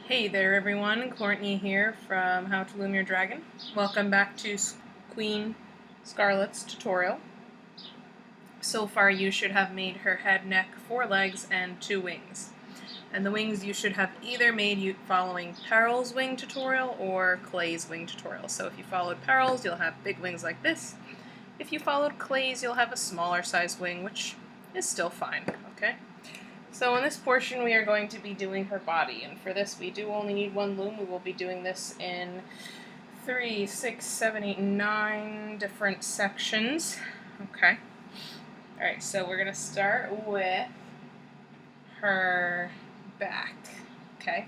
Hey there everyone, Cortney here from How to Loom Your Dragon. Welcome back to Queen Scarlet's tutorial. So far you should have made her head, neck, 4 legs, and 2 wings. And the wings you should have either made following Pearl's wing tutorial or Clay's wing tutorial. So if you followed Pearl's, you'll have big wings like this. If you followed Clay's, you'll have a smaller size wing, which is still fine, okay? So in this portion we are going to be doing her body, and for this we do only need 1 loom. We will be doing this in 3, 6, 7, 8, 9 different sections. Okay. Alright, so we're going to start with her back. Okay.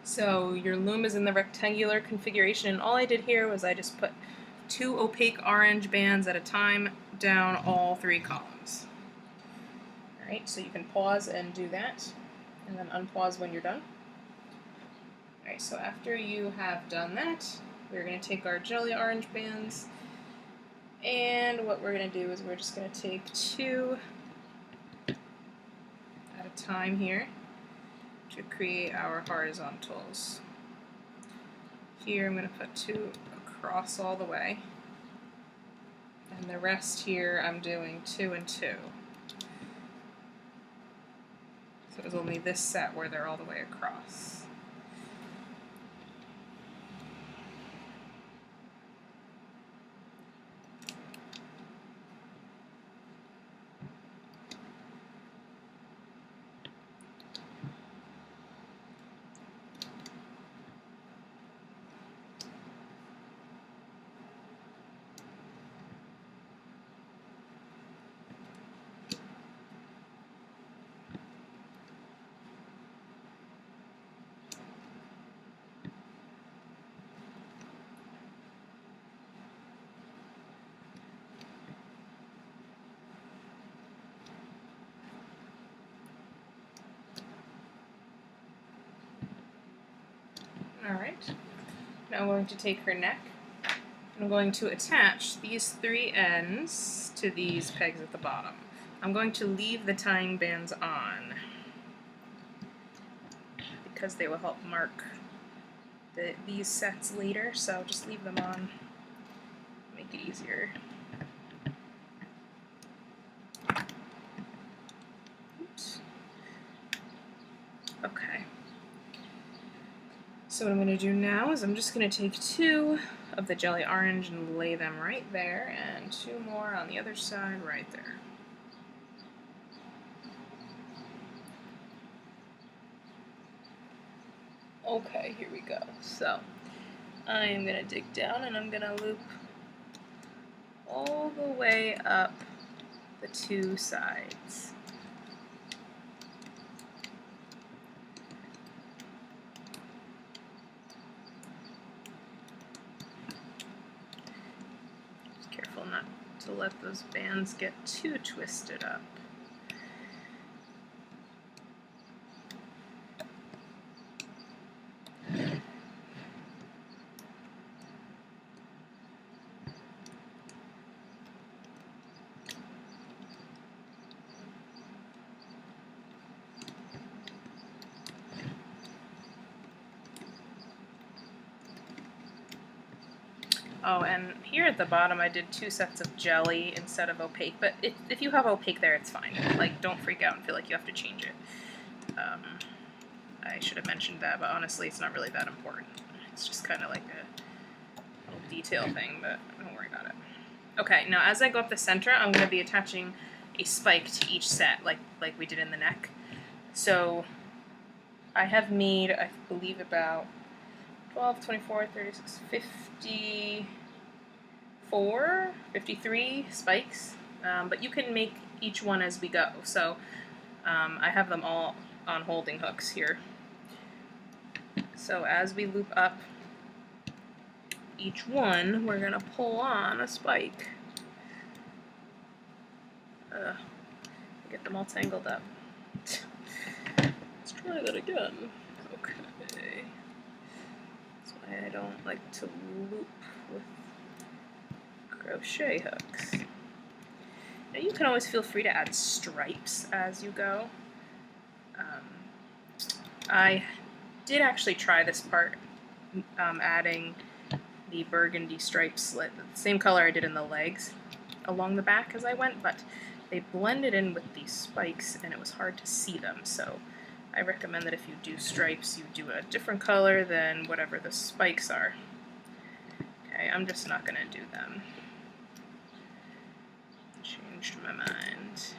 So your loom is in the rectangular configuration, and all I did here was I just put 2 opaque orange bands at a time down all 3 columns. Alright, so you can pause and do that, and then unpause when you're done. Alright, so after you have done that, we're going to take our jelly orange bands, and what we're going to do is we're just going to take 2 at a time here to create our horizontals. Here I'm going to put 2 across all the way, and the rest here I'm doing 2 and 2. So there's only this set where they're all the way across. Alright, now I'm going to take her neck, and I'm going to attach these 3 ends to these pegs at the bottom. I'm going to leave the tying bands on because they will help mark these sets later, so just leave them on, make it easier. Oops. Okay. So what I'm going to do now is I'm just going to take 2 of the jelly orange and lay them right there, and 2 more on the other side right there. Okay, here we go. So I am going to dig down and I'm going to loop all the way up the 2 sides. Not to let those bands get too twisted up. Oh, and here at the bottom I did 2 sets of jelly instead of opaque, but if you have opaque there, it's fine. Like, don't freak out and feel like you have to change it. I should have mentioned that, but honestly it's not really that important. It's just kind of like a little detail thing, but don't worry about it. Okay, now as I go up the center, I'm going to be attaching a spike to each set, like we did in the neck. So I have made, I believe, about 12, 24, 36, 54, 53 spikes, but you can make each one as we go. So I have them all on holding hooks here. So as we loop up each one, we're going to pull on a spike. Get them all tangled up. Let's try that again. Okay. I don't like to loop with crochet hooks. Now you can always feel free to add stripes as you go. I did actually try this part, adding the burgundy stripe slit, the same color I did in the legs, along the back as I went, but they blended in with these spikes and it was hard to see them, so I recommend that if you do stripes, you do a different color than whatever the spikes are. Okay, I'm just not going to do them. Changed my mind.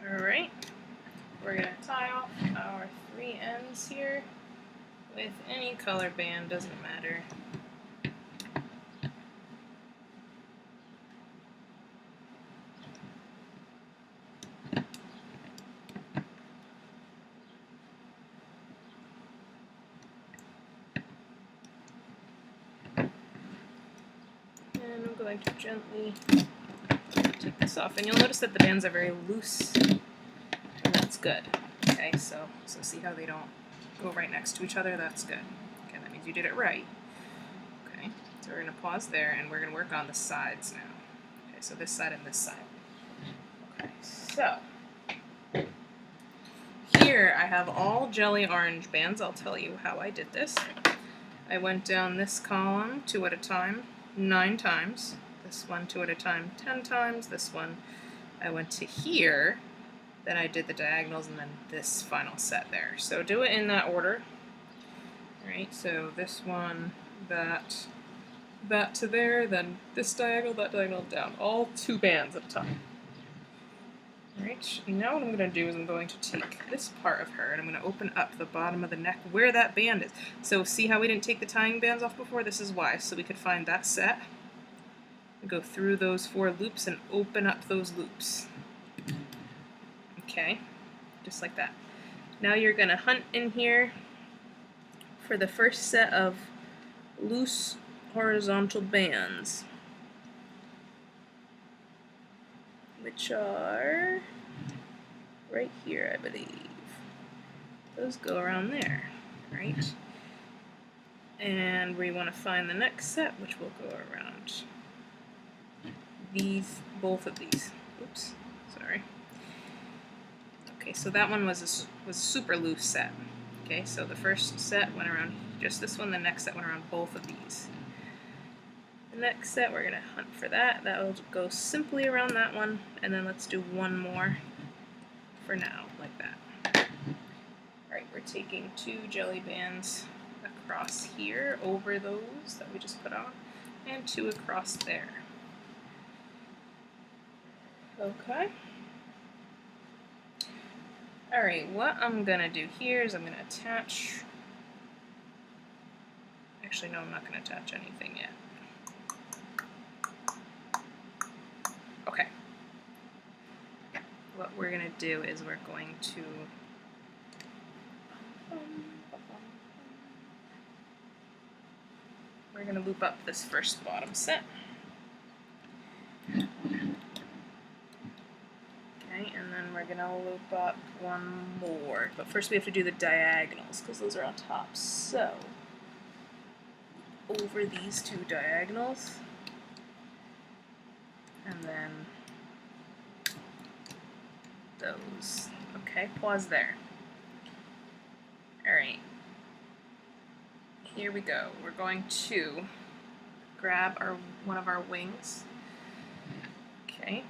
Alright, we're going to tie off our 3 ends here with any color band, doesn't matter. And I'm going to gently take this off, and you'll notice that the bands are very loose, and that's good. Okay, so see how they don't go right next to each other? That's good. Okay, that means you did it right. Okay, so we're going to pause there, and we're going to work on the sides now. Okay, so this side and this side. Okay, so here I have all jelly orange bands. I'll tell you how I did this. I went down this column 2 at a time, 9 times. This one 2 at a time 10 times, this one I went to here, then I did the diagonals, and then this final set there. So do it in that order. Alright, so this one, that to there, then this diagonal, that diagonal down. All 2 bands at a time. Alright, now what I'm going to do is I'm going to take this part of her and I'm going to open up the bottom of the neck where that band is. So see how we didn't take the tying bands off before? This is why. So we could find that set, go through those 4 loops and open up those loops. Okay, just like that. Now you're going to hunt in here for the first set of loose horizontal bands, which are right here, I believe. Those go around there, right? And we want to find the next set, which will go around these, both of these. Oops, sorry. Okay, so that one was a super loose set. Okay, so the first set went around just this one, the next set went around both of these. The next set, we're going to hunt for that. That will go simply around that one, and then let's do one more for now, like that. Alright, we're taking 2 jelly bands across here, over those that we just put on, and 2 across there. Okay. Alright, what I'm going to do here is I'm going to attach... Actually, no, I'm not going to attach anything yet. Okay. What we're going to do is we're going to loop up this first bottom set. Okay, and then we're going to loop up one more. But first we have to do the diagonals, because those are on top. So, over these 2 diagonals, and then those. Okay, pause there. Alright. Here we go. We're going to grab one of our wings. Okay.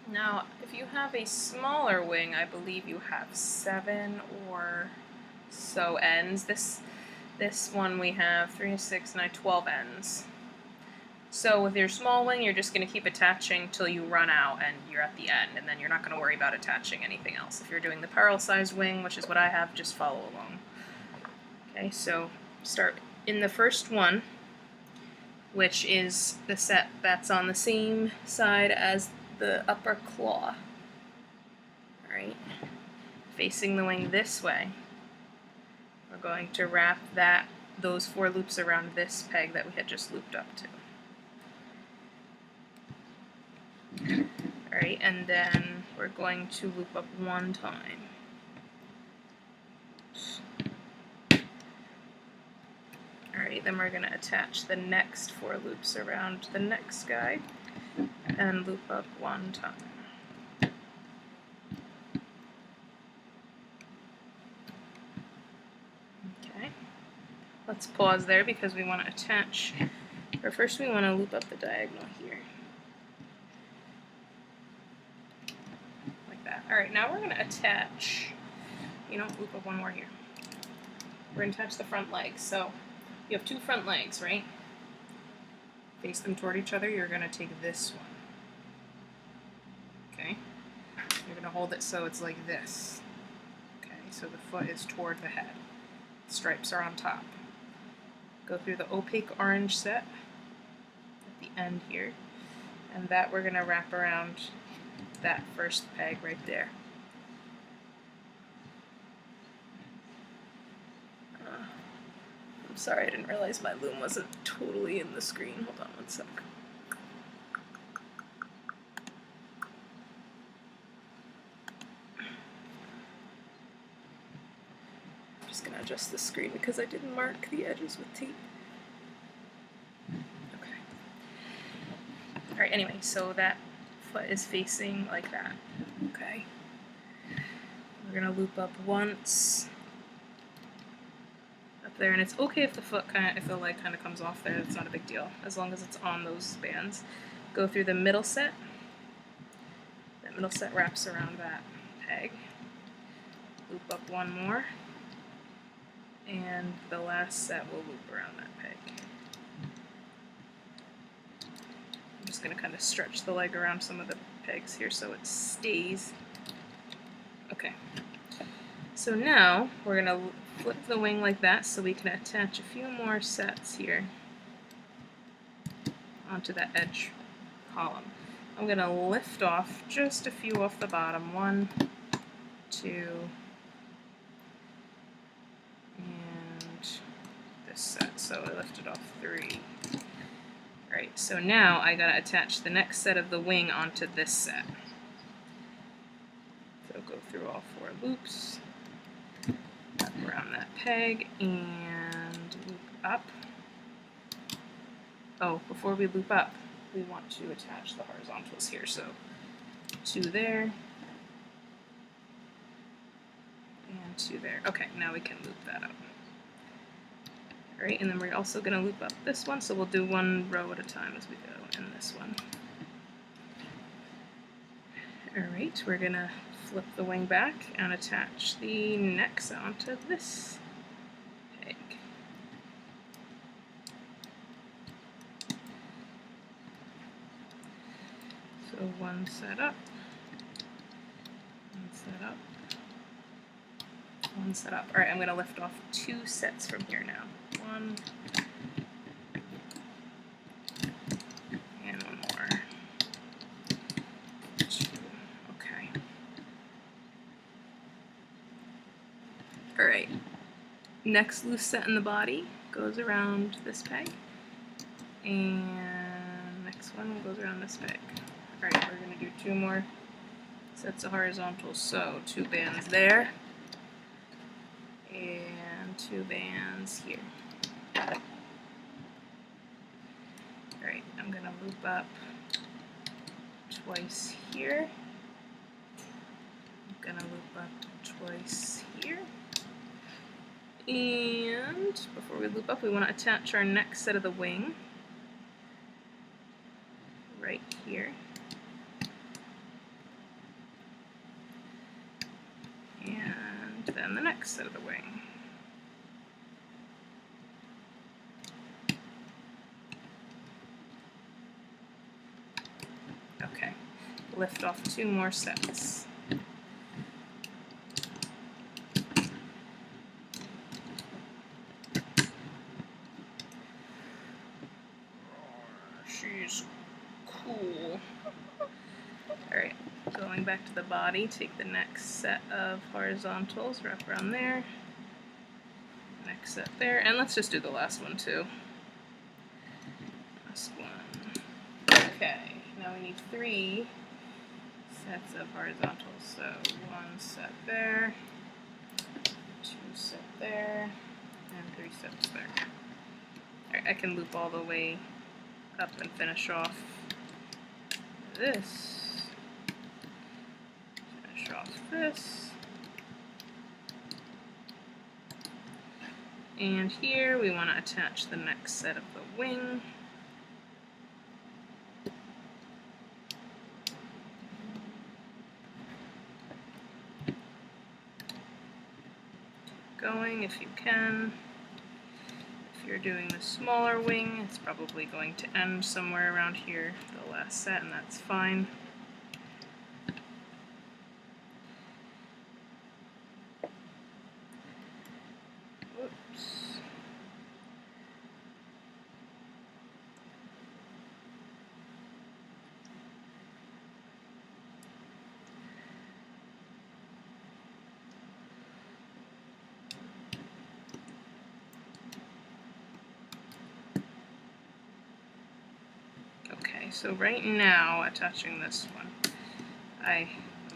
Now, if you have a smaller wing, I believe you have 7 or so ends. This one we have 3, 6, 9, 12 ends. So with your small wing, you're just going to keep attaching till you run out and you're at the end, and then you're not going to worry about attaching anything else. If you're doing the parallel-sized wing, which is what I have, just follow along. Okay, so start in the first one, which is the set that's on the same side as the upper claw. Alright, facing the wing this way. We're going to wrap those 4 loops around this peg that we had just looped up to. Alright, and then we're going to loop up 1 time. Alright, then we're going to attach the next 4 loops around the next guy and loop up 1 time. Okay, let's pause there because we want to attach, or first we want to loop up the diagonal here. Alright, now we're going to attach, loop up 1 more here. We're going to attach the front legs. So you have 2 front legs, right? Face them toward each other. You're going to take this one. Okay? You're going to hold it so it's like this. Okay, so the foot is toward the head. The stripes are on top. Go through the opaque orange set at the end here. And that we're going to wrap around that first peg right there. I'm sorry, I didn't realize my loom wasn't totally in the screen. Hold on 1 sec. I'm just going to adjust the screen because I didn't mark the edges with tape. Okay. Alright, anyway, so that foot is facing like that. Okay. We're going to loop up once up there, and it's okay if if the leg kind of comes off there. It's not a big deal as long as it's on those bands. Go through the middle set. That middle set wraps around that peg. Loop up 1 more, and the last set will loop around that peg. I'm just going to kind of stretch the leg around some of the pegs here so it stays. Okay. So now we're going to flip the wing like that so we can attach a few more sets here onto that edge column. I'm going to lift off just a few off the bottom. 1, 2, and this set. So I lifted off 3. Right, so now I gotta attach the next set of the wing onto this set. So go through all 4 loops, up around that peg, and loop up. Oh, before we loop up, we want to attach the horizontals here. So 2 there, and 2 there. Okay, now we can loop that up. Alright, and then we're also going to loop up this one, so we'll do 1 row at a time as we go in this one. Alright, we're going to flip the wing back and attach the neck onto this peg. So 1 set up, 1 set up, 1 set up. Alright, I'm going to lift off 2 sets from here now. 1 and 1 more. 2. Okay. Alright. Next loose set in the body goes around this peg. And next one goes around this peg. Alright, we're going to do 2 more sets of horizontals. So 2 bands there. And 2 bands here. Alright, I'm going to loop up twice here. I'm going to loop up twice here. And before we loop up, we want to attach our next set of the wing right here. And then the next set of the wing. lift off 2 more sets. She's cool. Alright, going back to the body, take the next set of horizontals, wrap around there. Next set there, and let's just do the last one too. Last one. Okay, now we need 3 sets of horizontals. So 1 set there, 2 set there, and 3 sets there. Alright, I can loop all the way up and finish off this. Finish off this. And here we want to attach the next set of the wing. Going if you can. If you're doing the smaller wing, it's probably going to end somewhere around here, the last set, and that's fine. So right now, attaching this one, I'm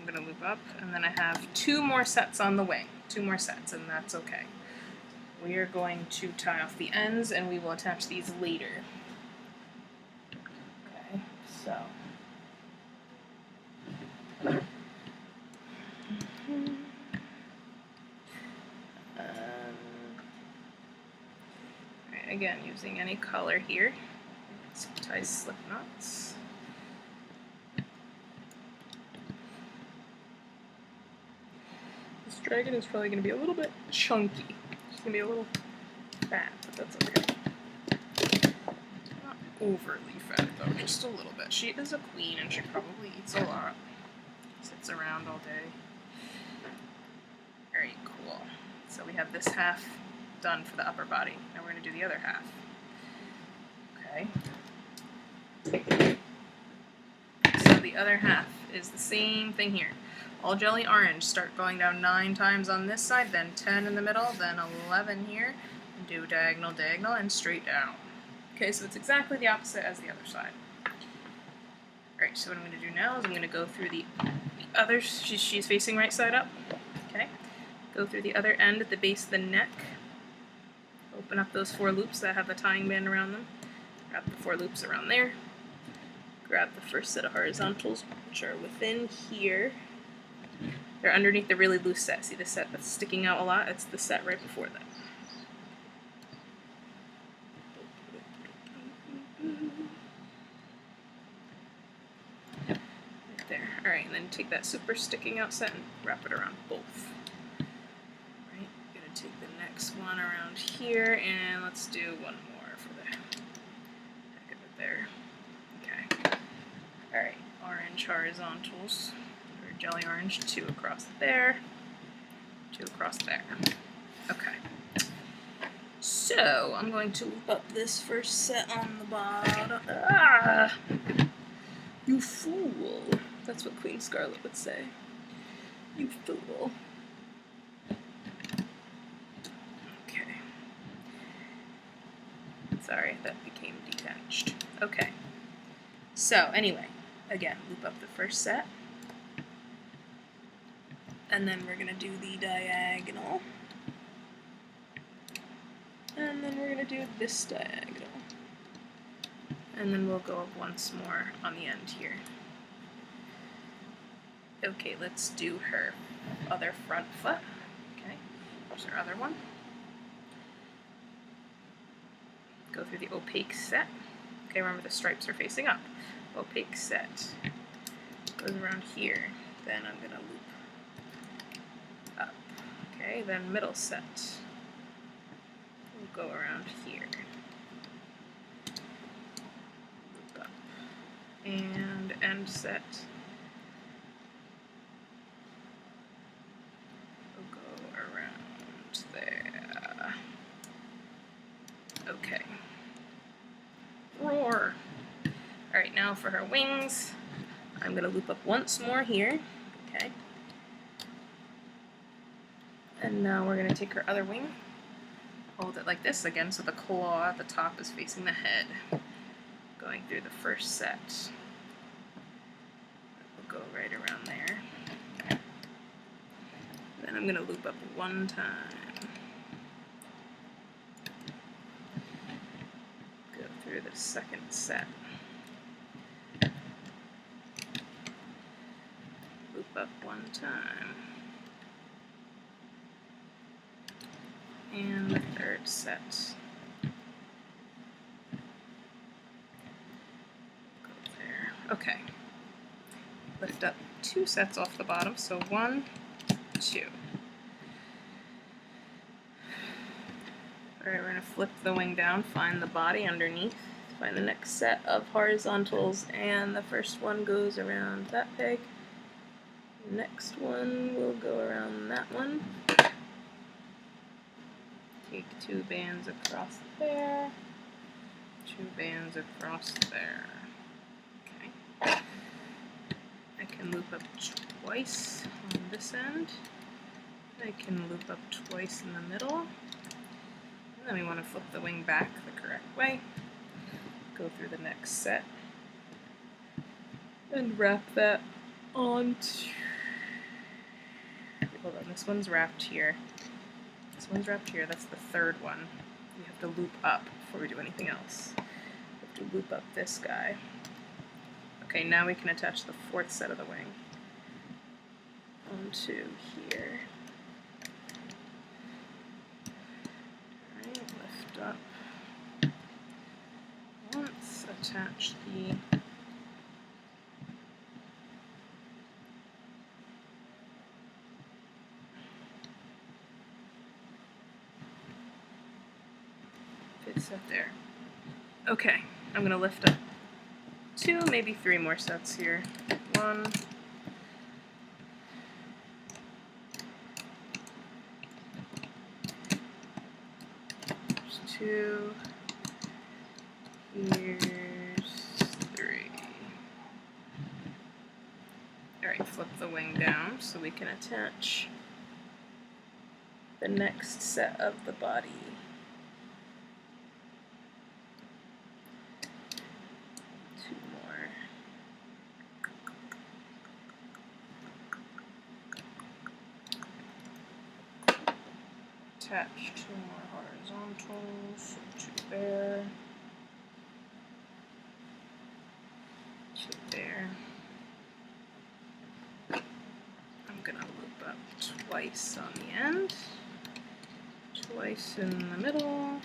going to loop up, and then I have 2 more sets on the wing, 2 more sets, and that's okay. We are going to tie off the ends, and we will attach these later. Okay, so. Right, again, using any color here. Tie slip knots. This dragon is probably going to be a little bit chunky. It's going to be a little fat, but that's okay. Not overly fat though, just a little bit. She is a queen and she probably eats a lot. Sits around all day. Very cool. So we have this half done for the upper body. Now we're going to do the other half. Okay. So the other half is the same thing here. All jelly orange, start going down 9 times on this side, then 10 in the middle, then 11 here, and do diagonal, diagonal, and straight down. Okay, so it's exactly the opposite as the other side. Alright, so what I'm going to do now is I'm going to go through the other, she's facing right side up. Okay, go through the other end at the base of the neck. Open up those 4 loops that have the tying band around them. Grab the 4 loops around there. Grab the first set of horizontals, which are within here. They're underneath the really loose set. See the set that's sticking out a lot? It's the set right before that. Right there. Alright, and then take that super sticking out set and wrap it around both. Right, I'm going to take the next one around here, and let's do one more for the heck of it there. Alright, orange horizontals, or jelly orange, 2 across there, 2 across there. Okay. So, I'm going to loop up this first set on the bottom. Ah! You fool! That's what Queen Scarlet would say. You fool. Okay. Sorry, that became detached. Okay. So, anyway. Again, loop up the first set, and then we're going to do the diagonal, and then we're going to do this diagonal, and then we'll go up once more on the end here. Okay, let's do her other front foot. Okay, there's her other one. Go through the opaque set. Okay, remember the stripes are facing up. Opaque set goes around here, then I'm going to loop up. Okay, then middle set will go around here, loop up, and end set Now for her wings, I'm going to loop up once more here. Okay. And now we're going to take her other wing, hold it like this again so the claw at the top is facing the head, going through the first set. We'll go right around there. Then I'm going to loop up one time. Go through the second set. Loop up one time. And the third set. Go there. Okay. Lift up 2 sets off the bottom, so 1, 2. Alright, we're going to flip the wing down, find the body underneath, find the next set of horizontals, and the first one goes around that peg. The next one will go around that one. Take 2 bands across there, 2 bands across there. Okay. I can loop up twice on this end. I can loop up twice in the middle. And then we want to flip the wing back the correct way. Go through the next set. And wrap that onto... Hold on, this one's wrapped here. This one's wrapped here, that's the third one. We have to loop up before we do anything else. We have to loop up this guy. Okay, now we can attach the 4th set of the wing onto here. Alright, lift up once, attach the set there. Okay, I'm going to lift up 2, maybe 3 more sets here. 1, 2, here's 3. Alright, flip the wing down so we can attach the next set of the body. Attach 2 more horizontals, 2 there, 2 there. I'm going to loop up twice on the end, twice in the middle,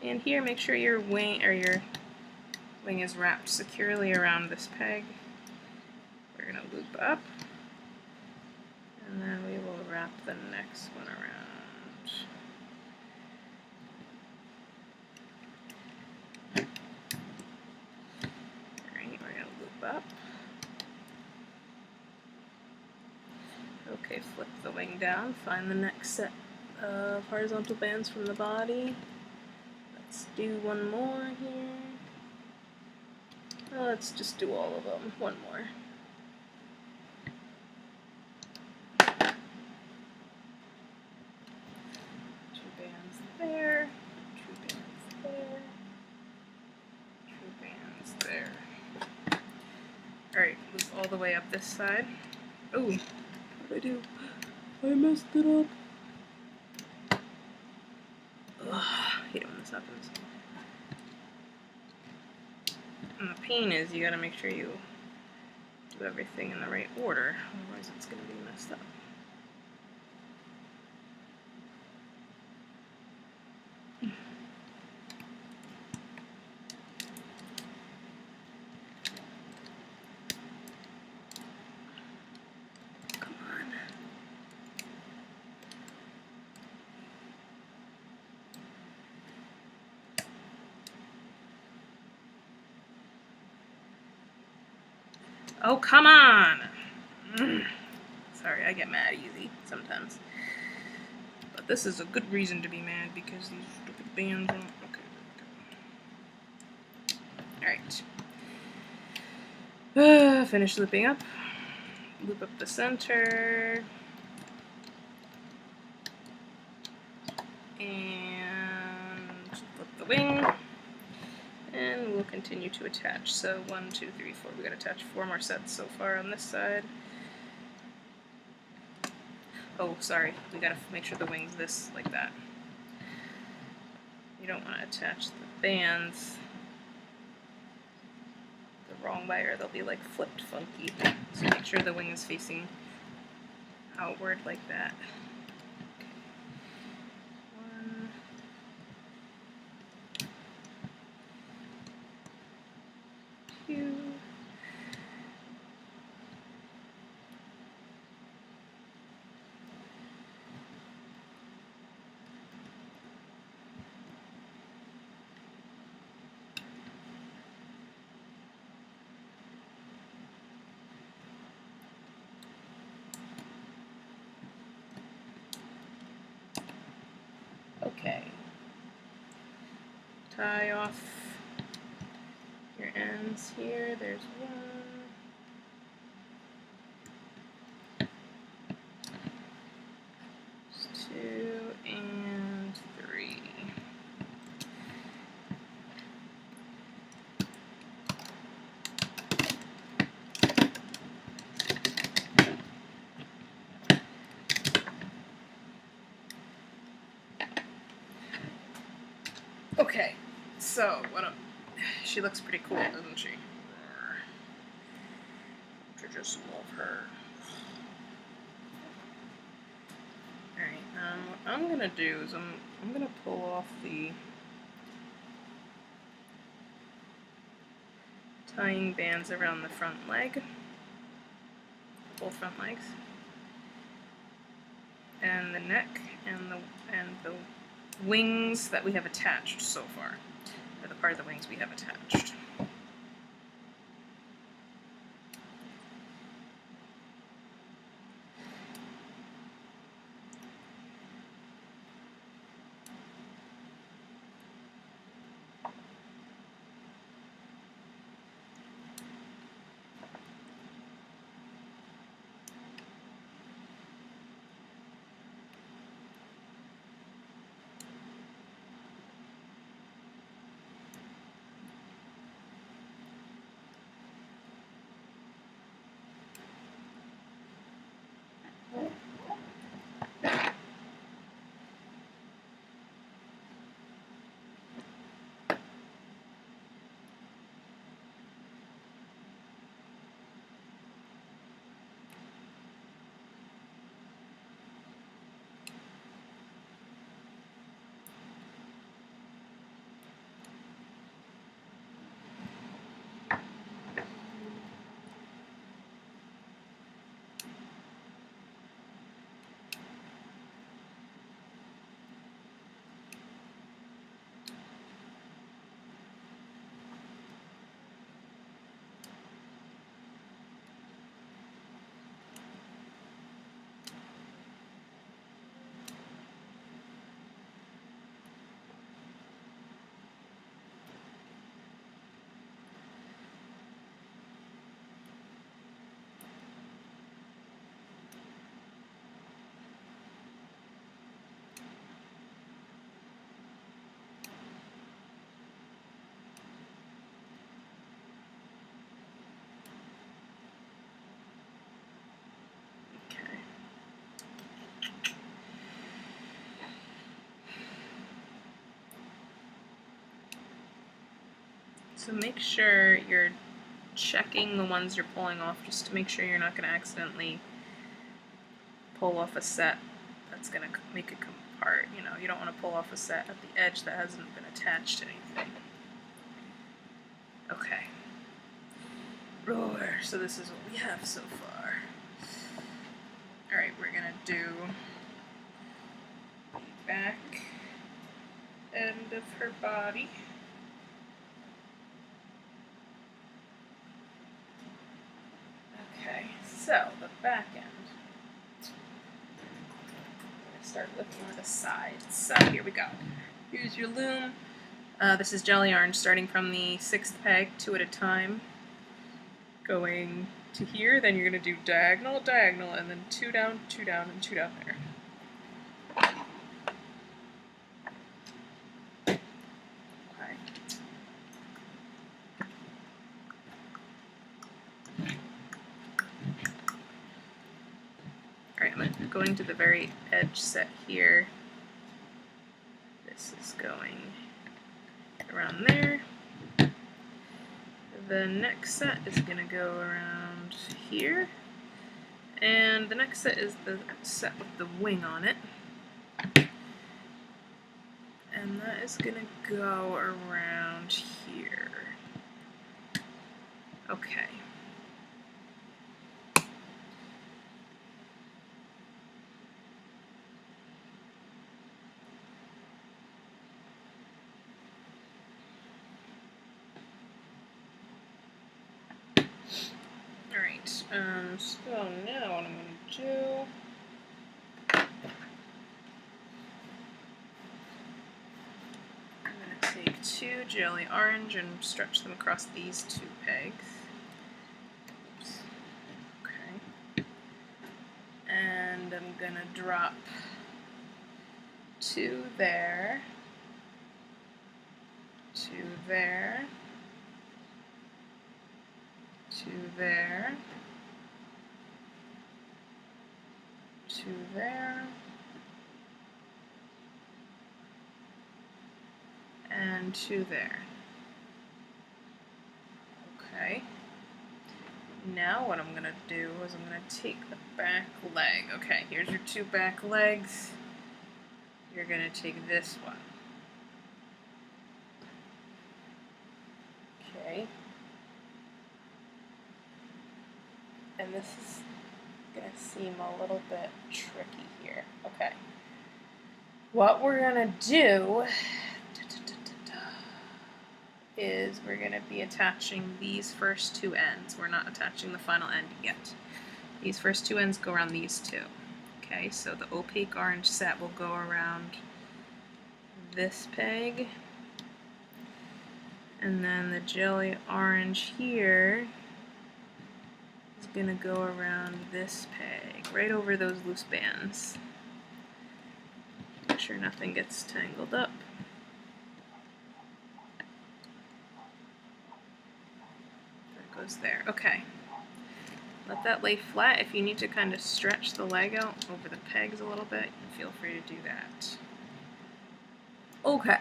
and here make sure your wing is wrapped securely around this peg. We're going to loop up, and then we will wrap the next one around. Up. Okay, flip the wing down, find the next set of horizontal bands from the body. Let's do one more here. Let's just do all of them. One more. Two bands there, 2 bands there, 2 bands there. Alright, move all the way up this side. Oh, what did I do? I messed it up. Ugh, I hate it when this happens. And the pain is you gotta make sure you do everything in the right order, otherwise it's gonna be messed up. Oh, come on! Sorry, I get mad easy sometimes. But this is a good reason to be mad because these stupid bands aren't... Okay, there we go. Alright. Finish looping up. Loop up the center. And flip the wing. And we'll continue to attach. So 1, 2, 3, 4. We got to attach 4 more sets so far on this side. Oh, sorry. We got to make sure the wing's this, like that. You don't want to attach the bands the wrong way, or they'll be like flipped funky. So make sure the wing is facing outward like that. Okay. 1, 2. Okay. Tie off your ends here. There's 1. There's 2 and 3. Okay, so she looks pretty cool, doesn't she? I just love her. Alright, what I'm gonna do is I'm gonna pull off the tying bands around the front leg, both front legs, and the neck, and the wings that we have attached so far, or the part of the wings we have attached. So make sure you're checking the ones you're pulling off, just to make sure you're not going to accidentally pull off a set that's going to make it come apart. You know, you don't want to pull off a set at the edge that hasn't been attached to anything. Okay. Roar. So this is what we have so far. Alright, we're going to do the back end of her body. Okay, so the back end. I'm going to start looking at the sides. So here we go. Here's your loom. This is jelly yarn, starting from the 6th peg, 2 at a time. going to here, then you're going to do diagonal, diagonal, and then 2 down, and 2 down there. Okay. Alright, I'm going to the very edge set here. This is going around there. The next set is going to go around here. And the next set is the set with the wing on it. And that is going to go around here. Okay. Alright, so now what I'm going to do, I'm going to take 2 jelly orange and stretch them across these 2 pegs. Oops. Okay. And I'm going to drop 2 there, 2 there, 2 there, 2 there, and 2 there. Okay. Now what I'm going to do is I'm going to take the back leg. Okay, here's your 2 back legs. You're going to take this one. Okay. And this is going to seem a little bit tricky here. Okay. What we're going to do is we're going to be attaching these first 2 ends. We're not attaching the final end yet. These first 2 ends go around these 2. Okay, so the opaque orange set will go around this peg. And then the jelly orange here is going to go around this peg, right over those loose bands. Make sure nothing gets tangled up. That goes there. Okay. Let that lay flat. If you need to kind of stretch the leg out over the pegs a little bit, feel free to do that. Okay.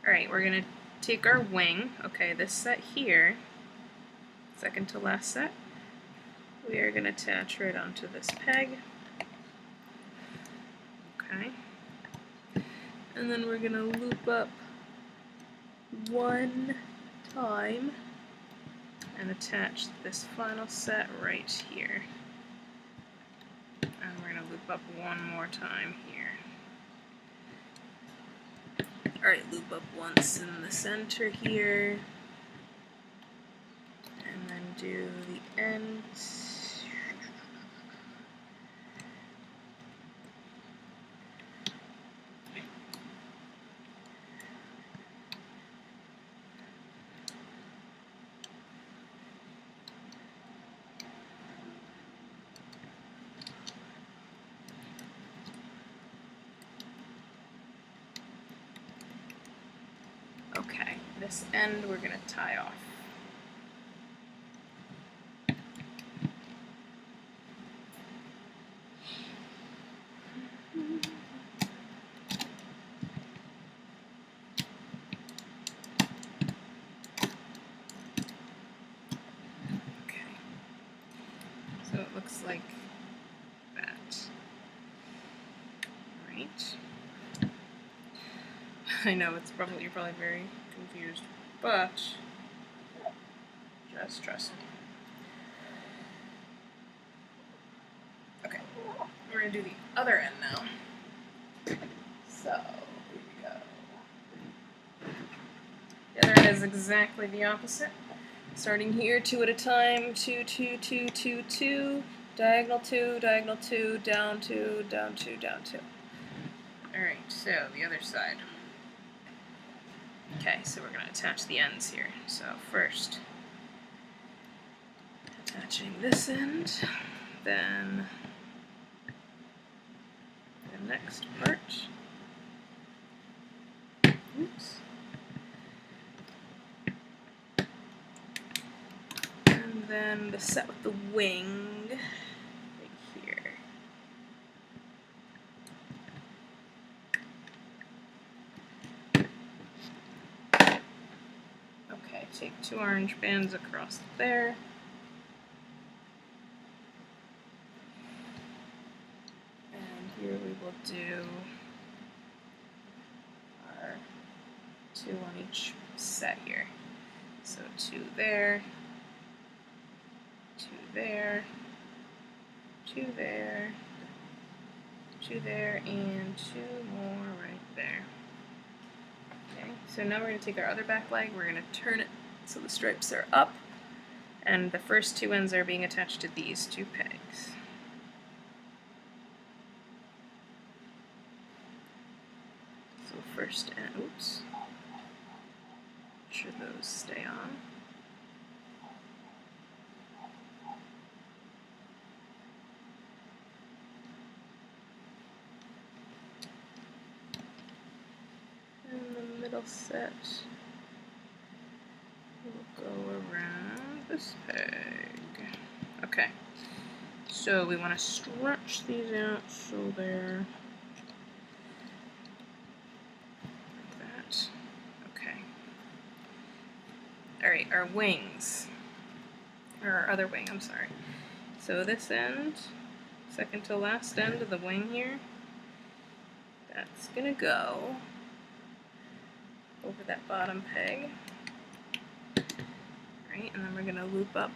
Alright, we're going to take our wing. Okay, this set here, second to last set, we are going to attach right onto this peg. Okay. And then we're going to loop up 1 time and attach this final set right here. And we're going to loop up 1 more time here. Alright, loop up once in the center here. And then do the ends. Okay, this end we're going to tie off. Okay, so it looks like that. Right. I know you're probably very confused, but just trust me. Okay, we're gonna do the other end now. So here we go. The other end is exactly the opposite. Starting here, 2 at a time, 2, 2, 2, 2, 2, diagonal 2, diagonal 2, down 2, down 2, down 2. Alright, so the other side. Okay, so we're going to attach the ends here. So first, attaching this end, then the next part. Oops. And then the set with the wing right here. Okay, take 2 orange bands across there. And here we will do our 2 on each set here. So 2 there, 2 there, 2 there, 2 there, and 2 more right there. Okay, so now we're going to take our other back leg, we're going to turn it so the stripes are up, and the first 2 ends are being attached to these 2 pegs. So first end, oops, make sure those stay on. Middle set will go around this peg. Okay, so we want to stretch these out so they're like that. Okay. Alright, our wings. Or our other wing, I'm sorry. So this end, second to last end of the wing here, that's gonna go over that bottom peg. Right, and then we're going to loop up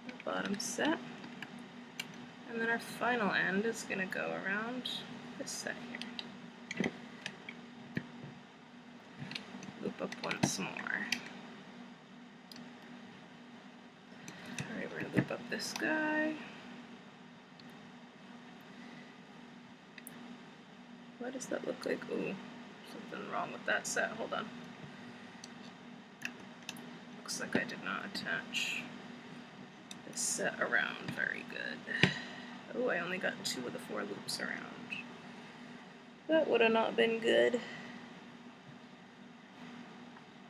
the bottom set. And then our final end is going to go around this set here. Loop up once more. Alright, we're going to loop up this guy. What does that look like? Ooh. Something wrong with that set. Hold on. Looks like I did not attach this set around very good. Oh, I only got 2 of the 4 loops around. That would have not been good.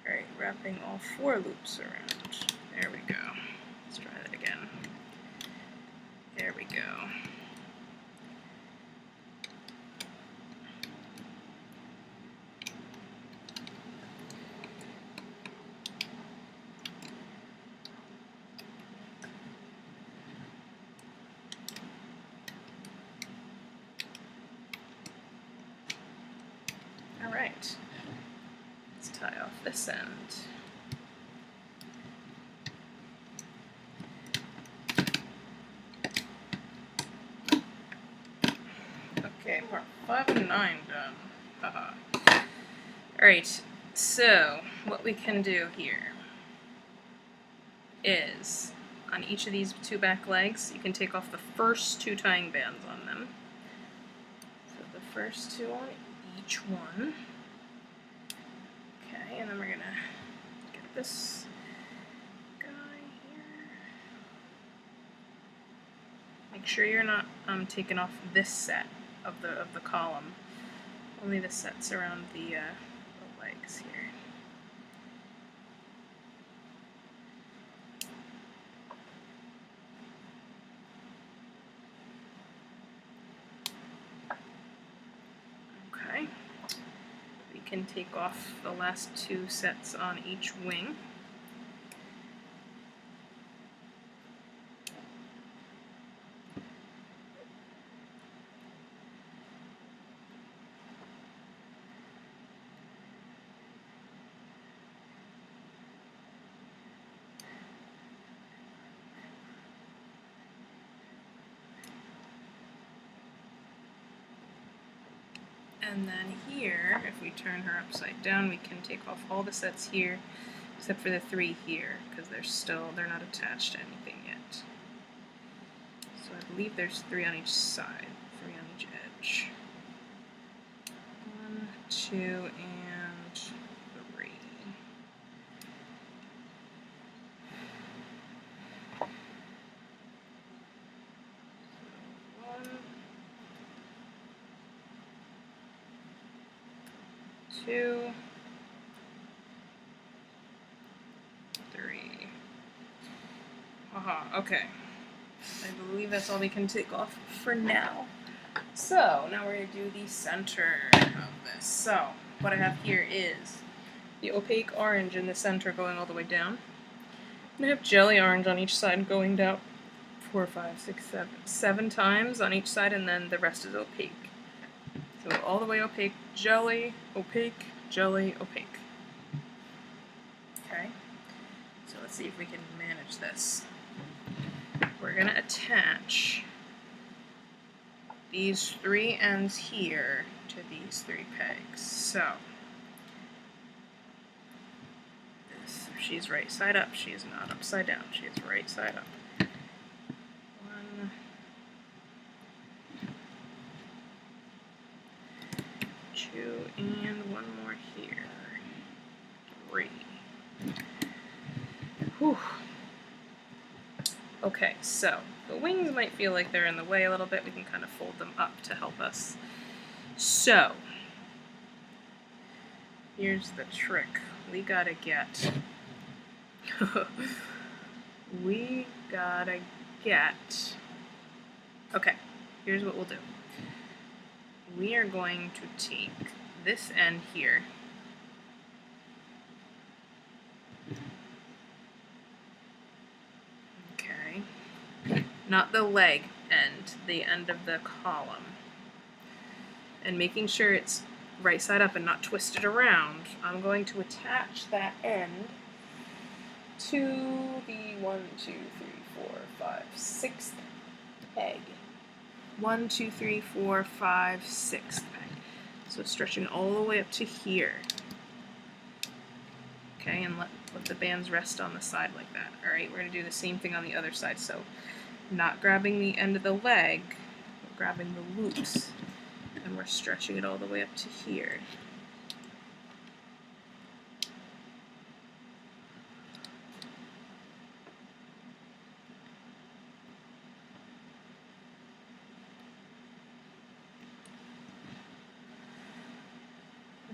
Alright, wrapping all 4 loops around. There we go. Let's try that again. There we go. Alright, let's tie off this end. Okay, part 5 and 9 done. Haha. Alright, so what we can do here is, on each of these 2 back legs, you can take off the first 2 tying bands on them. So the first 2 on each one. Okay, and then we're gonna get this guy here. Make sure you're not taking off this set of the column. Only the sets around the legs here. Okay. We can take off the last 2 sets on each wing. And then here, if we turn her upside down, we can take off all the sets here, except for the 3 here, because they're not attached to anything yet. So I believe there's 3 on each side, 3 on each edge. 1, 2, and 3. So 1, 2, 3. Haha, okay. I believe that's all we can take off for now. So, now we're going to do the center of this. So, what I have here is the opaque orange in the center going all the way down. And I have jelly orange on each side going down 4, 5, 6, 7 times on each side, and then the rest is opaque. So all the way opaque, jelly, opaque, jelly, opaque. Okay, so let's see if we can manage this. We're going to attach these 3 ends here to these 3 pegs. So, she's right side up, she is not upside down, she is right side up. 1, 2, and 1 more here. 3. Whew. Okay, so the wings might feel like they're in the way a little bit. We can kind of fold them up to help us. So, here's the trick. We gotta get... Okay, here's what we'll do. We are going to take this end here. Not the leg end, the end of the column. And making sure it's right side up and not twisted around, I'm going to attach that end to the 1, 2, 3, 4, 5, 6th peg. 1, 2, 3, 4, 5, 6th peg. So stretching all the way up to here. Okay, and let the bands rest on the side like that. Alright, we're going to do the same thing on the other side. So not grabbing the end of the leg, we're grabbing the loops, and we're stretching it all the way up to here.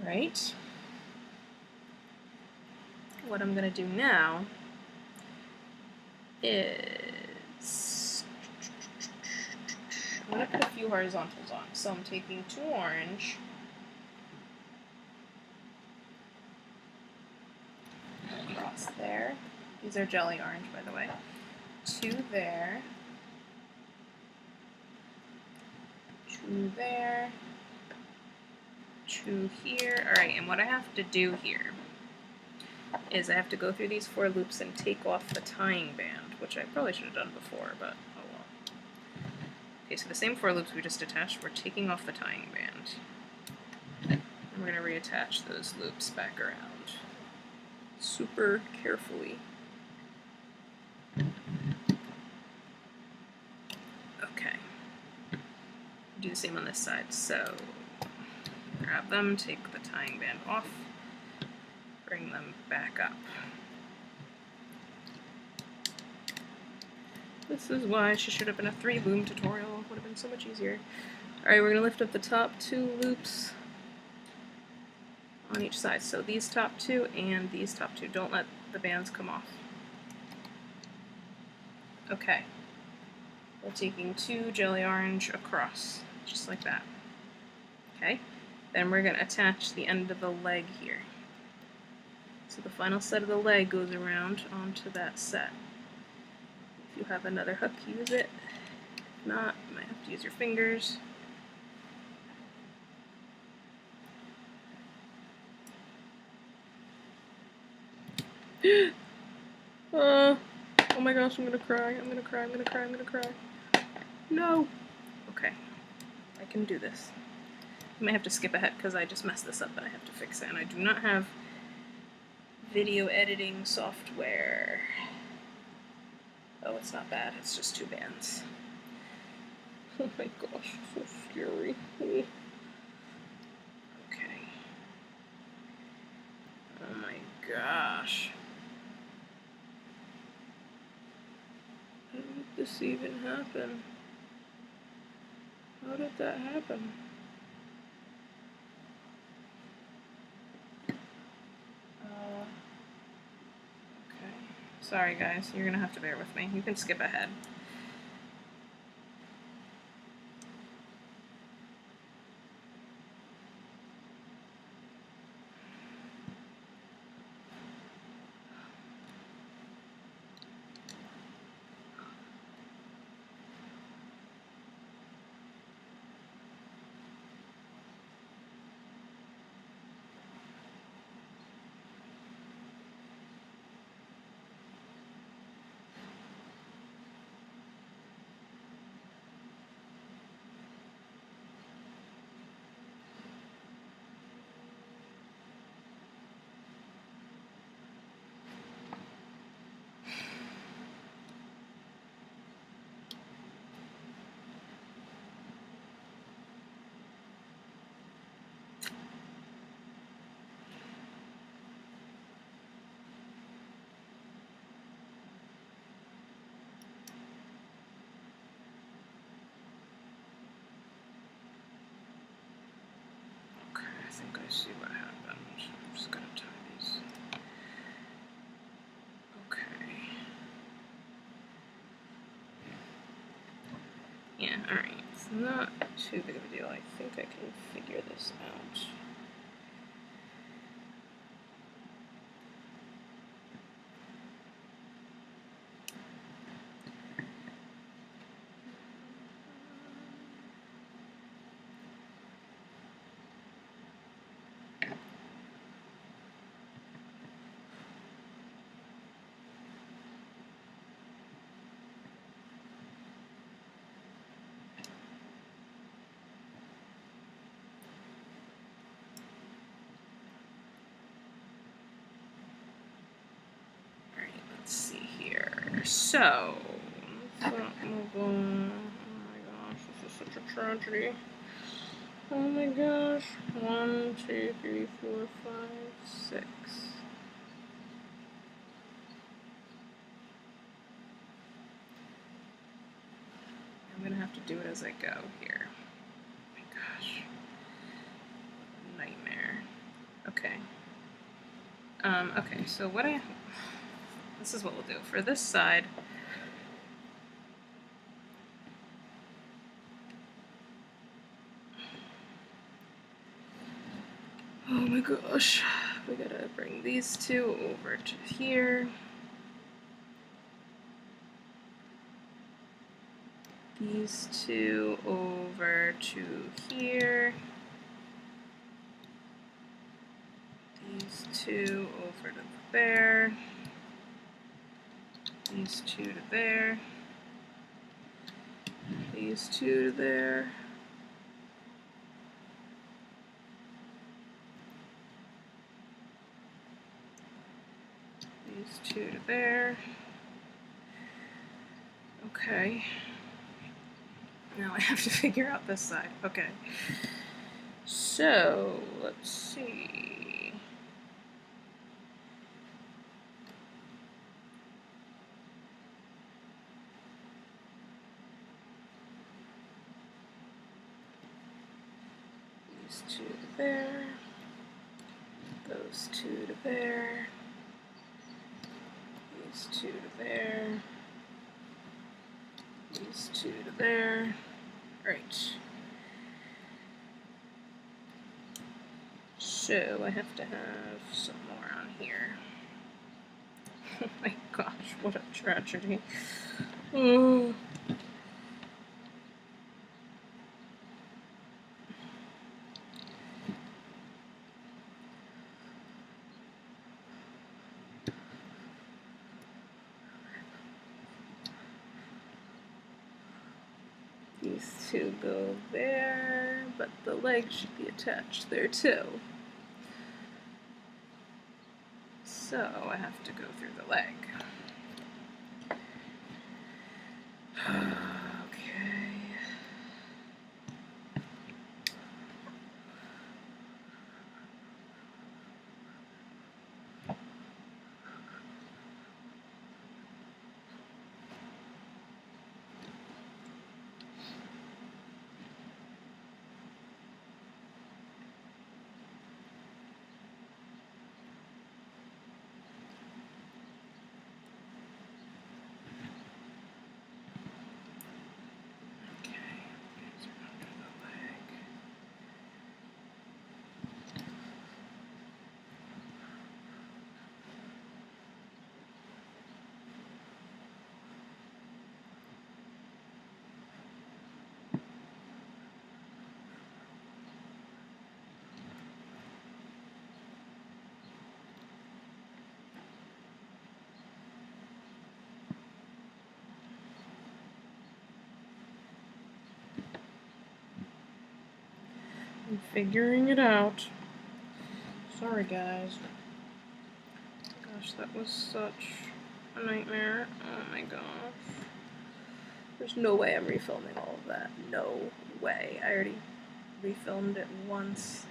Right? What I'm going to do now is I'm going to put a few horizontals on. So I'm taking 2 orange, across there. These are jelly orange, by the way. 2 there, 2 there, 2 here. Alright, and what I have to do here is I have to go through these 4 loops and take off the tying band, which I probably should have done before, but oh well. Okay, so the same 4 loops we just attached, we're taking off the tying band. And we're going to reattach those loops back around super carefully. Okay. Do the same on this side, so grab them, take the tying band off, bring them back up. This is why she should have been a 3 loom tutorial. It would have been so much easier. Alright, we're going to lift up the top 2 loops on each side. So these top 2 and these top 2. Don't let the bands come off. Okay. We're taking 2 jelly orange across, just like that. Okay. Then we're going to attach the end of the leg here. So the final set of the leg goes around onto that set. If you have another hook, use it. If not, you might have to use your fingers. Oh my gosh, I'm gonna cry, I'm gonna cry, I'm gonna cry, I'm gonna cry. No! Okay, I can do this. I may have to skip ahead because I just messed this up and I have to fix it, and I do not have video editing software. Oh, it's not bad, it's just 2 bands. Oh my gosh, so scary. Okay. Oh my gosh. How did this even happen? How did that happen? Okay. Sorry guys, you're gonna have to bear with me. You can skip ahead. I think I see what happened. I'm just gonna tie these. Okay. Yeah, alright. It's not too big of a deal. I think I can figure this out. Let's see here. So, oh my gosh, this is such a tragedy. Oh my gosh. 1, 2, 3, 4, 5, 6. I'm gonna have to do it as I go here. Oh my gosh. Nightmare. Okay. Okay, so this is what we'll do. For this side, oh my gosh, we gotta bring these two over to here. These two over to here. These two over to there. These two to there. These two to there. These two to there. Okay. Now I have to figure out this side. Okay. So, let's see. These two to there. Those two to there. These two to there. These two to there. Right. So I have to have some more on here. Oh my gosh, what a tragedy. Oh. These two go there, but the leg should be attached there too. So I have to go through the leg. Okay. I'm figuring it out. Sorry, guys. Gosh, that was such a nightmare. Oh my gosh. There's no way I'm refilming all of that. No way. I already refilmed it once.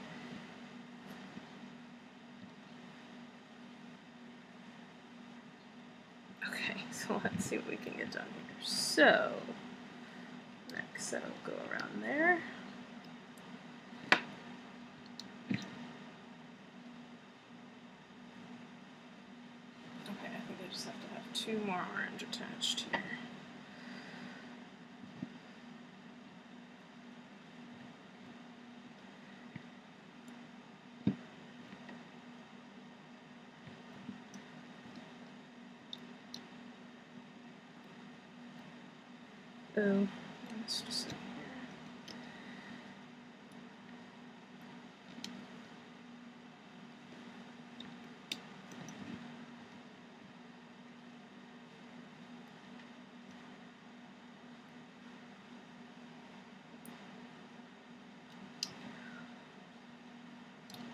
Okay, so let's see what we can get done here. So, next I'll go around there. Okay, I think I just have to have 2 more orange attached here. Oh, let's just sit here.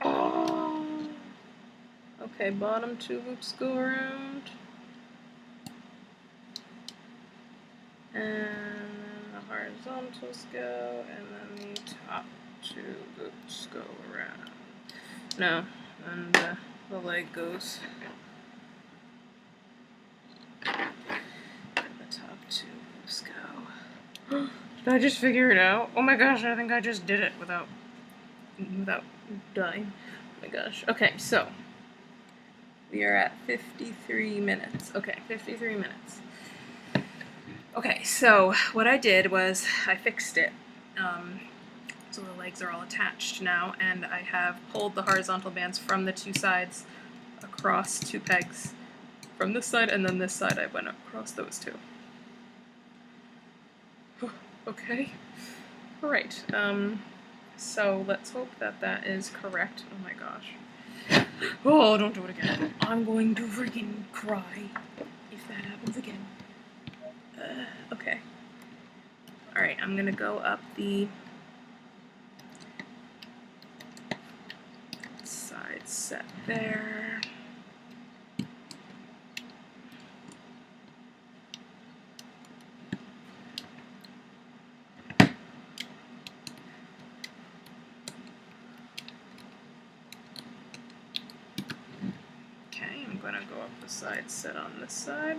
Oh. Okay, bottom 2 loops go around. And then the horizontals go, and then the top 2 loops go around. No, and the leg goes. And the top 2 loops go. Did I just figure it out? Oh my gosh, I think I just did it without dying. Oh my gosh. Okay, so we are at 53 minutes. Okay, 53 minutes. Okay, so what I did was I fixed it. So the legs are all attached now, and I have pulled the horizontal bands from the 2 sides across 2 pegs. From this side and then this side, I went across those 2. Okay. Alright, so let's hope that that is correct. Oh my gosh. Oh, don't do it again. I'm going to freaking cry if that happens again. Okay. Alright, I'm gonna go up the side set there. Okay, I'm gonna go up the side set on this side.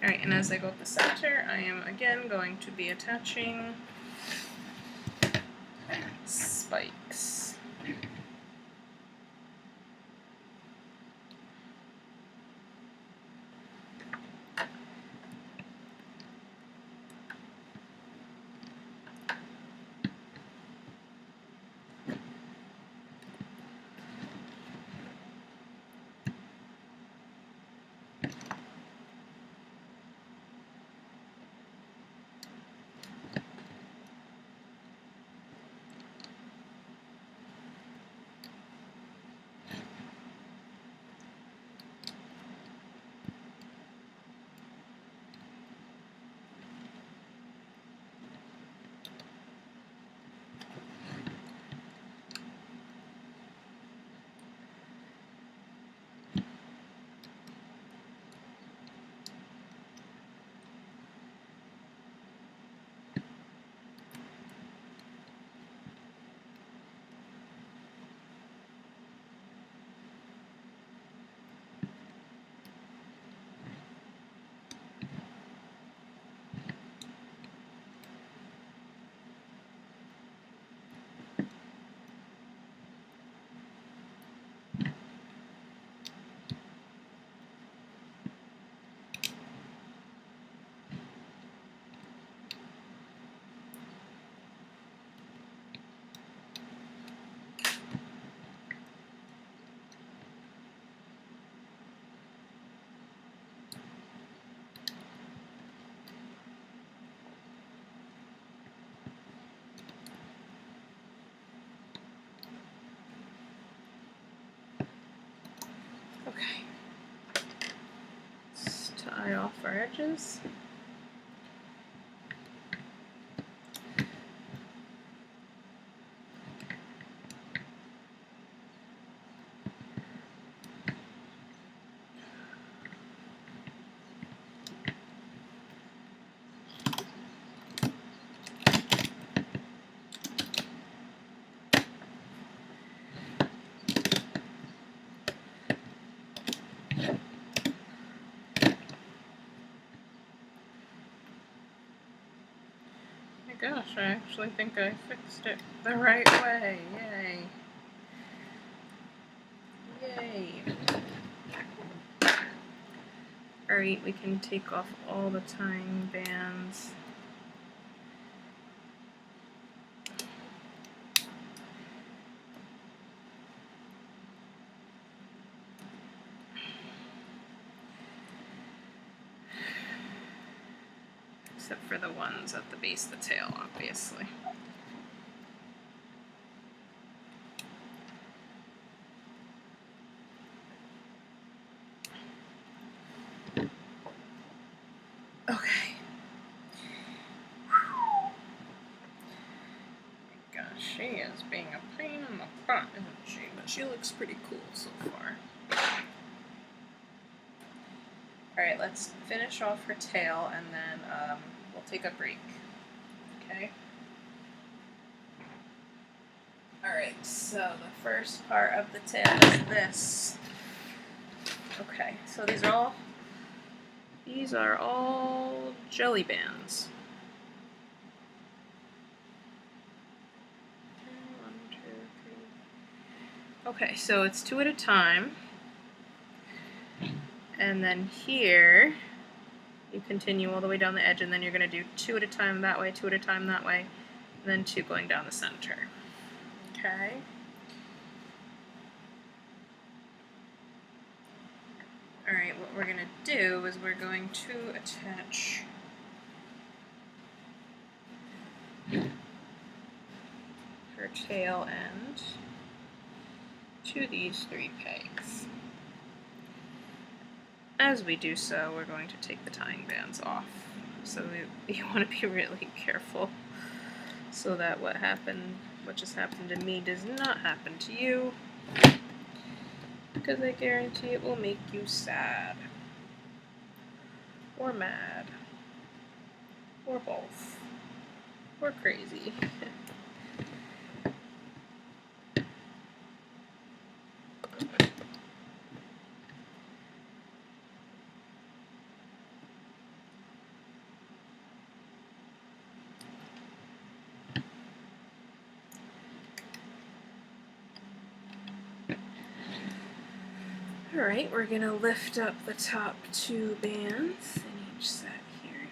Alright, and as I go up the center, I am again going to be attaching spikes. off our edges. Gosh, I actually think I fixed it the right way. Yay. Yay. Alright, we can take off all the tying bands. Except for the ones at the base of the tail, obviously. Okay. Gosh, she is being a pain in the butt, isn't she? But she looks pretty cool so far. Alright, let's finish off her tail and then we'll take a break. Okay? Alright, so the first part of the tail is this. Okay, so these are all jelly bands. One, two, three. Okay, so it's 2 at a time. And then here, you continue all the way down the edge, and then you're going to do 2 at a time that way, 2 at a time that way, and then 2 going down the center. Okay? Alright, what we're going to do is we're going to attach her tail end to these 3 pegs. As we do so, we're going to take the tying bands off. So you want to be really careful so that what just happened to me does not happen to you, because I guarantee it will make you sad, or mad, or both, or crazy. Alright, we're going to lift up the top 2 bands in each set here.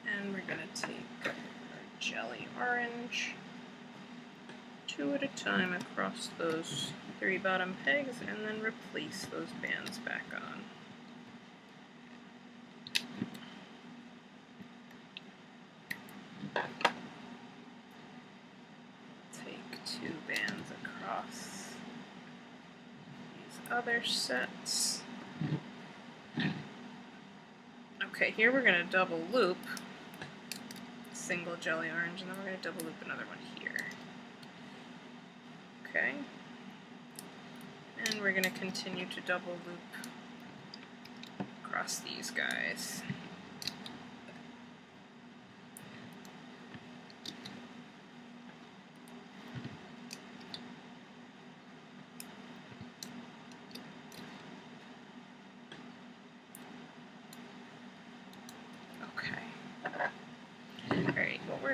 And we're going to take our jelly orange 2 at a time across those 3 bottom pegs and then replace those bands back on. Other sets. Okay, here we're going to double loop single jelly orange, and then we're going to double loop another one here. Okay, and we're going to continue to double loop across these guys.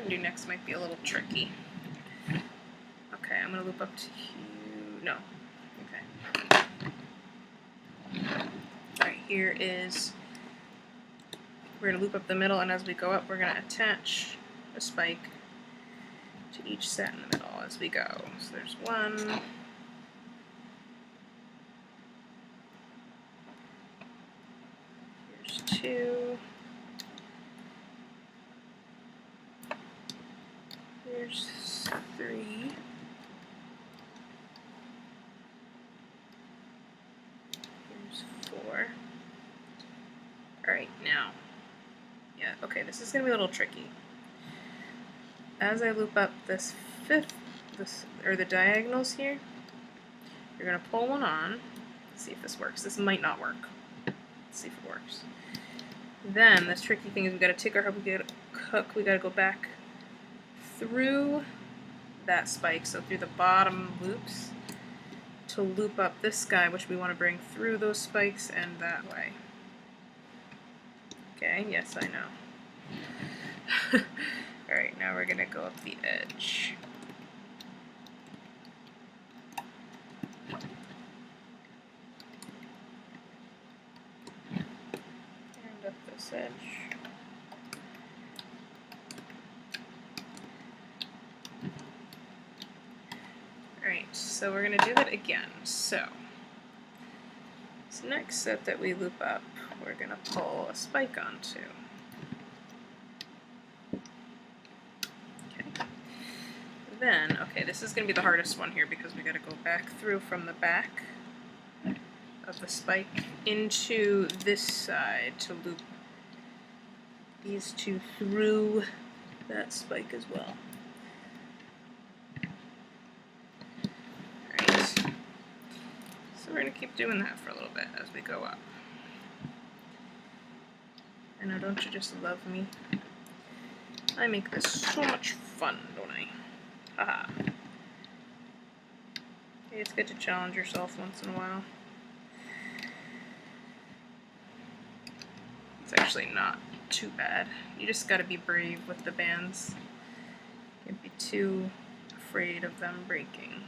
Do next might be a little tricky. Okay, I'm going to loop up to you. No. Okay. Alright, here is, we're going to loop up the middle, and as we go up, we're going to attach a spike to each set in the middle as we go. So there's 1. Here's 2. Here's 3. Right, now. Yeah, okay, this is going to be a little tricky. As I loop up this the diagonals here, you're going to pull one on. Let's see if this works. This might not work. Let's see if it works. Then, this tricky thing is we've got to take our hook, we've got to go back through that spike, so through the bottom loops, to loop up this guy, which we want to bring through those spikes and that way. Okay, yes, I know. Alright, now we're going to go up the edge. And up this edge. Alright, so we're going to do that again. So, this next set that we loop up, we're going to pull a spike onto. Okay. Then, okay, this is going to be the hardest one here because we got to go back through from the back of the spike into this side to loop these two through that spike as well. Alright, so we're going to keep doing that for a little bit as we go up. I know, don't you just love me? I make this so much fun, don't I? Haha. Hey, it's good to challenge yourself once in a while. It's actually not too bad. You just gotta be brave with the bands. Can't be too afraid of them breaking.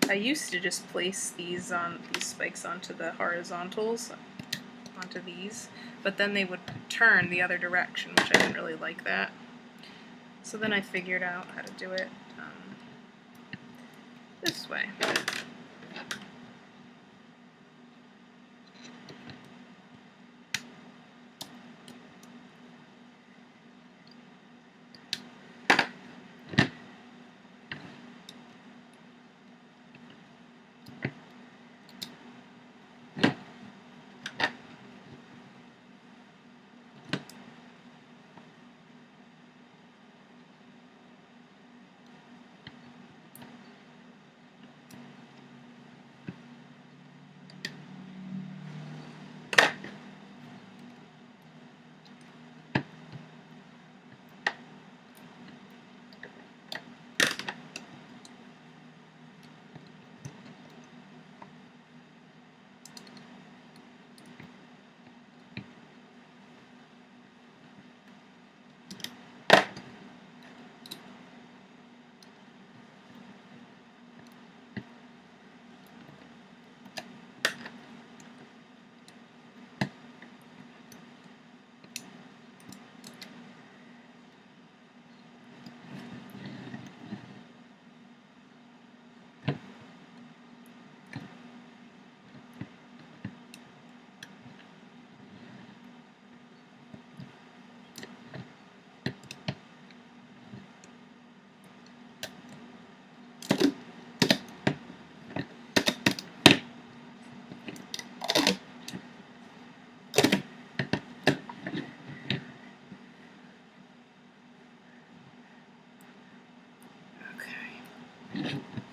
I used to just place these spikes onto the horizontals, onto these, but then they would turn the other direction, which I didn't really like that. So then I figured out how to do it this way.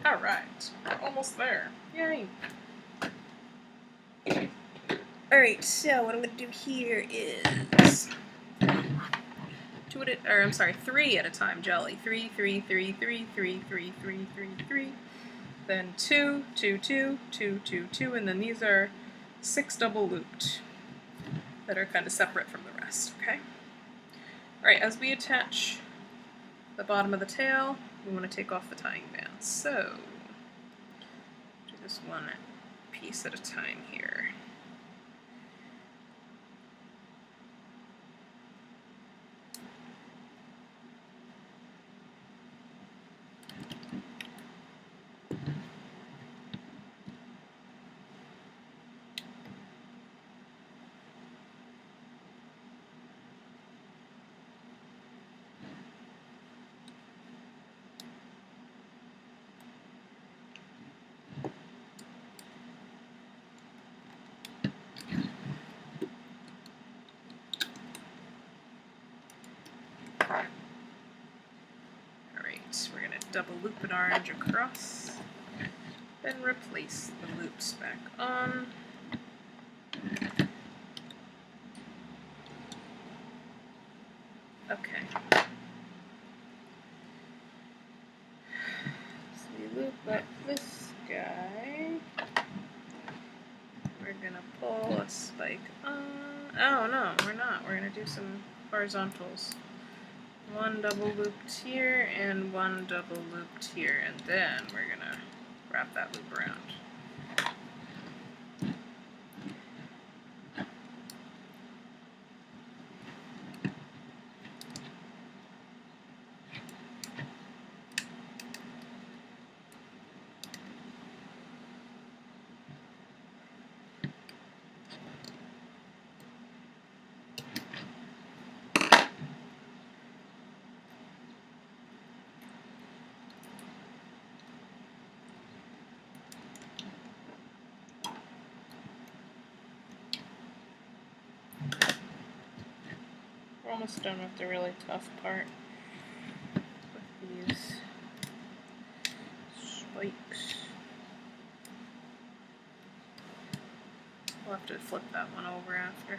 Alright, we're almost there. Yay! Alright, so what I'm going to do here is 3 at a time, jelly. 3, 3, 3, 3, 3, 3, 3, 3, 3. Then 2, 2, 2, 2, 2, 2, and then these are 6 double looped that are kind of separate from the rest, okay? Alright, as we attach the bottom of the tail, we want to take off the tying bands. So, do this one piece at a time here. double loop an orange across, then replace the loops back on. Okay. So we loop up this guy. We're gonna pull a spike on. Oh no, we're not. We're gonna do some horizontals. One double looped here and one double looped here, and then we're gonna wrap that loop around. We're almost done with the really tough part with these spikes. We'll have to flip that one over after.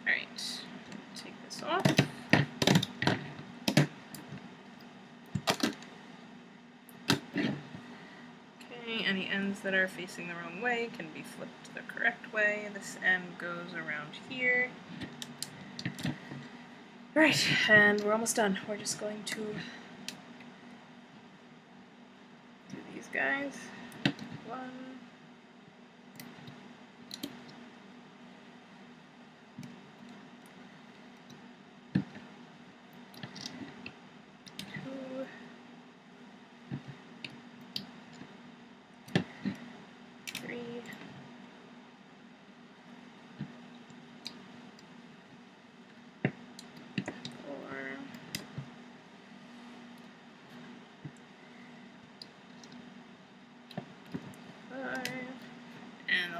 Alright, take this off. Okay, any ends that are facing the wrong way can be flipped the correct way. This end goes around here. Right, and we're almost done. We're just going to do these guys. One.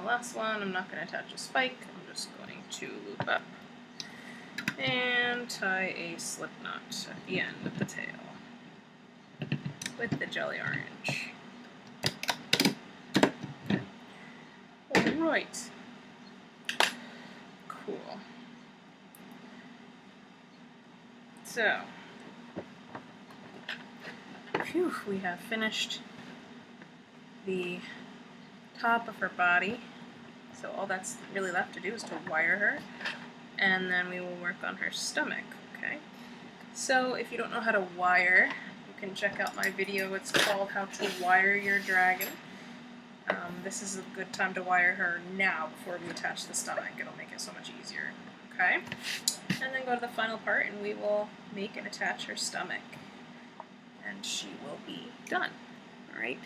Last one, I'm not going to attach a spike, I'm just going to loop up and tie a slip knot at the end of the tail with the jelly orange. Alright, cool. So, phew, we have finished the top of her body. So all that's really left to do is to wire her, and then we will work on her stomach, okay? So if you don't know how to wire, you can check out my video. It's called How to Wire Your Dragon. This is a good time to wire her now before we attach the stomach. It'll make it so much easier, okay? And then go to the final part and we will make and attach her stomach. And she will be done, alright?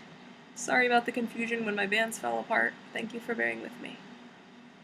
Sorry about the confusion when my bands fell apart. Thank you for bearing with me.